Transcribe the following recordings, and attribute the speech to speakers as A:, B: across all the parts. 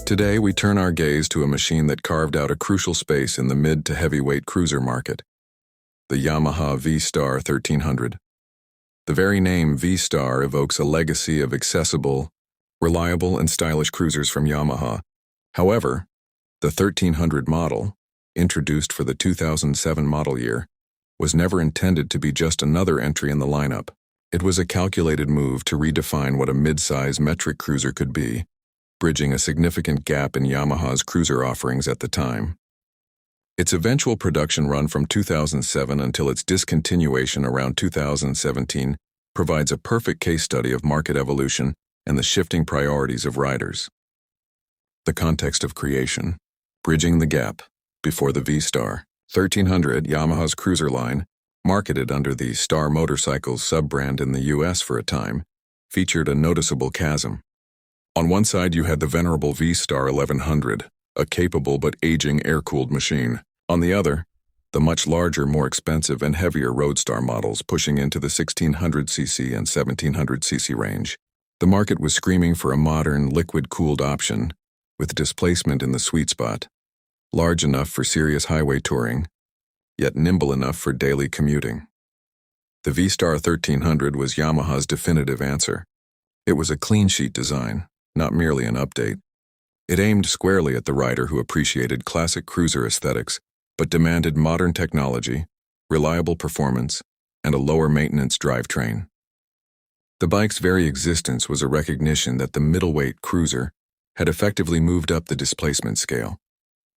A: Today, we turn our gaze to a machine that carved out a crucial space in the mid to heavyweight cruiser market, the Yamaha V Star 1300. The very name V Star evokes a legacy of accessible, reliable, and stylish cruisers from Yamaha. However, the 1300 model, introduced for the 2007 model year, was never intended to be just another entry in the lineup. It was a calculated move to redefine what a mid-size metric cruiser could be, bridging a significant gap in Yamaha's cruiser offerings at the time. Its eventual production run from 2007 until its discontinuation around 2017 provides a perfect case study of market evolution and the shifting priorities of riders. The context of creation: bridging the gap. Before the V Star 1300, Yamaha's cruiser line, marketed under the Star Motorcycles sub-brand in the US for a time, featured a noticeable chasm. On one side, you had the venerable V Star 1100, a capable but aging air-cooled machine. On the other, the much larger, more expensive, and heavier Roadstar models pushing into the 1600cc and 1700cc range. The market was screaming for a modern, liquid-cooled option, with displacement in the sweet spot, large enough for serious highway touring, yet nimble enough for daily commuting. The V Star 1300 was Yamaha's definitive answer. It was a clean-sheet design, not merely an update. It aimed squarely at the rider who appreciated classic cruiser aesthetics, but demanded modern technology, reliable performance, and a lower-maintenance drivetrain. The bike's very existence was a recognition that the middleweight cruiser had effectively moved up the displacement scale,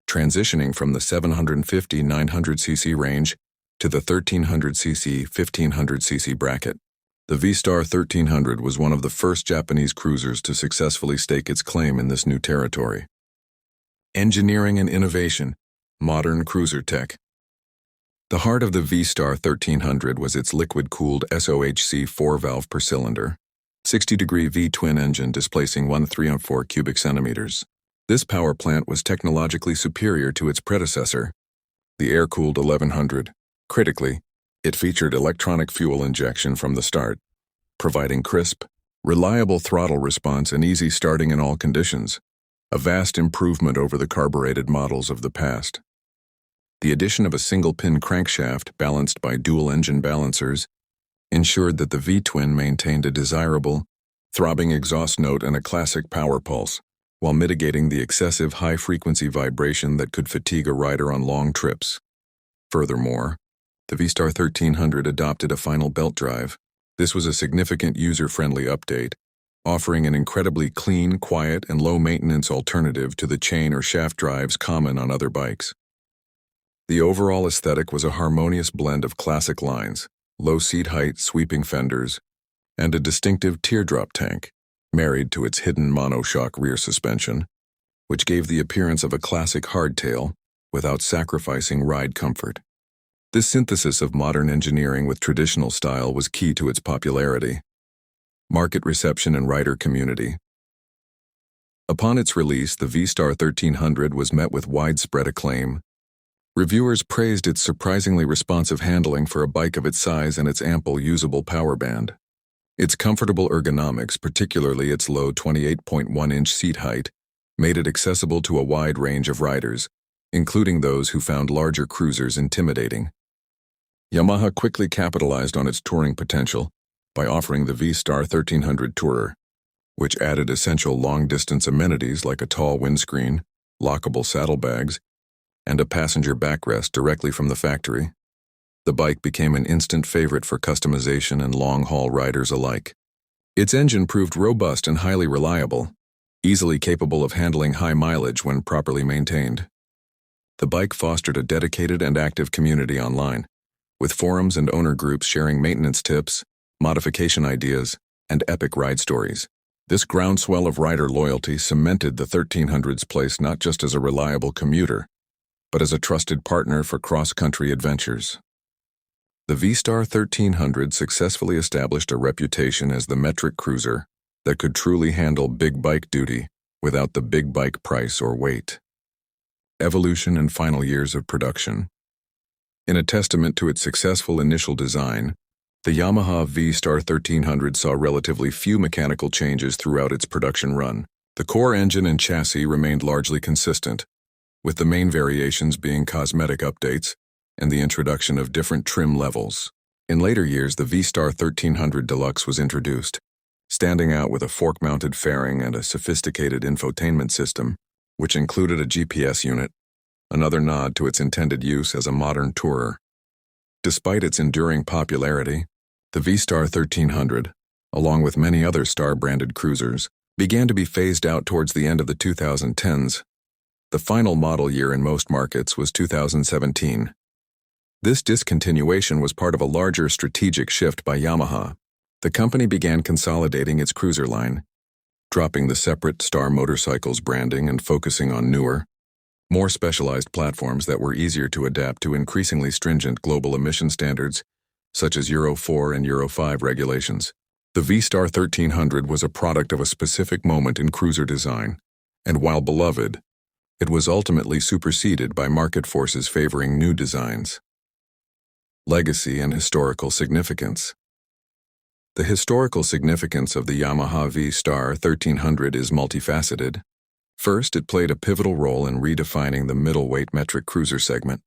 A: transitioning from the 750-900cc range to the 1300cc, 1500cc bracket. The V Star 1300 was one of the first Japanese cruisers to successfully stake its claim in this new territory. Engineering and innovation, modern cruiser tech. The heart of the V Star 1300 was its liquid-cooled SOHC 4-valve per cylinder, 60-degree V-twin engine displacing 1,304 cubic centimeters. This power plant was technologically superior to its predecessor, the air-cooled 1100. Critically, it featured electronic fuel injection from the start, providing crisp, reliable throttle response and easy starting in all conditions, a vast improvement over the carbureted models of the past. The addition of a single-pin crankshaft balanced by dual-engine balancers ensured that the V-twin maintained a desirable, throbbing exhaust note and a classic power pulse, while mitigating the excessive high-frequency vibration that could fatigue a rider on long trips. Furthermore, the V Star 1300 adopted a final belt drive. This was a significant user-friendly update, offering an incredibly clean, quiet, and low-maintenance alternative to the chain or shaft drives common on other bikes. The overall aesthetic was a harmonious blend of classic lines, low seat height, sweeping fenders, and a distinctive teardrop tank, married to its hidden monoshock rear suspension, which gave the appearance of a classic hardtail without sacrificing ride comfort. This synthesis of modern engineering with traditional style was key to its popularity, market reception, and rider community. Upon its release, the V Star 1300 was met with widespread acclaim. Reviewers praised its surprisingly responsive handling for a bike of its size and its ample usable power band. Its comfortable ergonomics, particularly its low 28.1-inch seat height, made it accessible to a wide range of riders, including those who found larger cruisers intimidating. Yamaha quickly capitalized on its touring potential by offering the V Star 1300 Tourer, which added essential long-distance amenities like a tall windscreen, lockable saddlebags, and a passenger backrest directly from the factory. The bike became an instant favorite for customization and long-haul riders alike. Its engine proved robust and highly reliable, easily capable of handling high mileage when properly maintained. The bike fostered a dedicated and active community online, with forums and owner groups sharing maintenance tips, modification ideas, and epic ride stories. This groundswell of rider loyalty cemented the 1300's place not just as a reliable commuter, but as a trusted partner for cross-country adventures. The V Star 1300 successfully established a reputation as the metric cruiser that could truly handle big bike duty without the big bike price or weight. Evolution and final years of production. In a testament to its successful initial design, the Yamaha V Star 1300 saw relatively few mechanical changes throughout its production run. The core engine and chassis remained largely consistent, with the main variations being cosmetic updates and the introduction of different trim levels. In later years, the V-Star 1300 Deluxe was introduced, standing out with a fork-mounted fairing and a sophisticated infotainment system, which included a GPS unit, another nod to its intended use as a modern tourer. Despite its enduring popularity, the V-Star 1300, along with many other Star-branded cruisers, began to be phased out towards the end of the 2010s. The final model year in most markets was 2017. This discontinuation was part of a larger strategic shift by Yamaha. The company began consolidating its cruiser line, dropping the separate Star Motorcycles branding and focusing on newer, more specialized platforms that were easier to adapt to increasingly stringent global emission standards, such as Euro 4 and Euro 5 regulations. The V-Star 1300 was a product of a specific moment in cruiser design, and while beloved, it was ultimately superseded by market forces favoring new designs. Legacy and historical significance. The historical significance of the Yamaha V Star 1300 is multifaceted. First, it played a pivotal role in redefining the middleweight metric cruiser segment,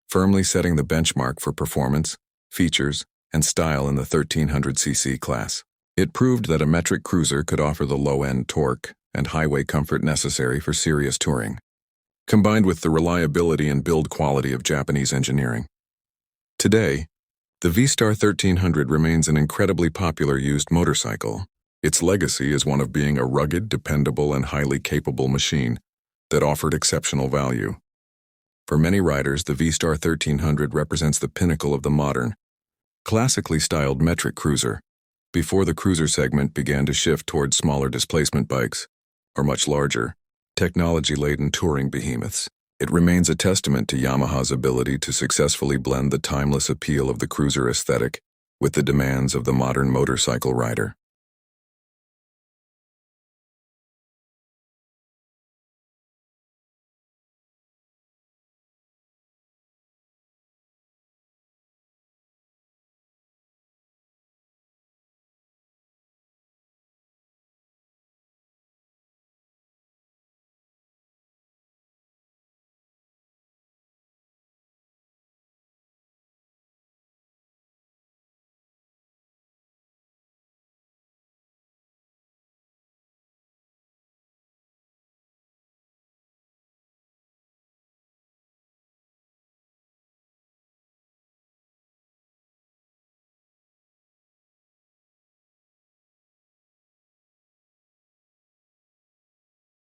A: firmly setting the benchmark for performance, features, and style in the 1300cc class. It proved that a metric cruiser could offer the low-end torque and highway comfort necessary for serious touring, combined with the reliability and build quality of Japanese engineering. Today, the V-Star 1300 remains an incredibly popular used motorcycle. Its legacy is one of being a rugged, dependable, and highly capable machine that offered exceptional value. For many riders, the V-Star 1300 represents the pinnacle of the modern, classically styled metric cruiser. Before the cruiser segment began to shift towards smaller displacement bikes, or much larger, technology-laden touring behemoths, it remains a testament to Yamaha's ability to successfully blend the timeless appeal of the cruiser aesthetic with the demands of the modern motorcycle rider.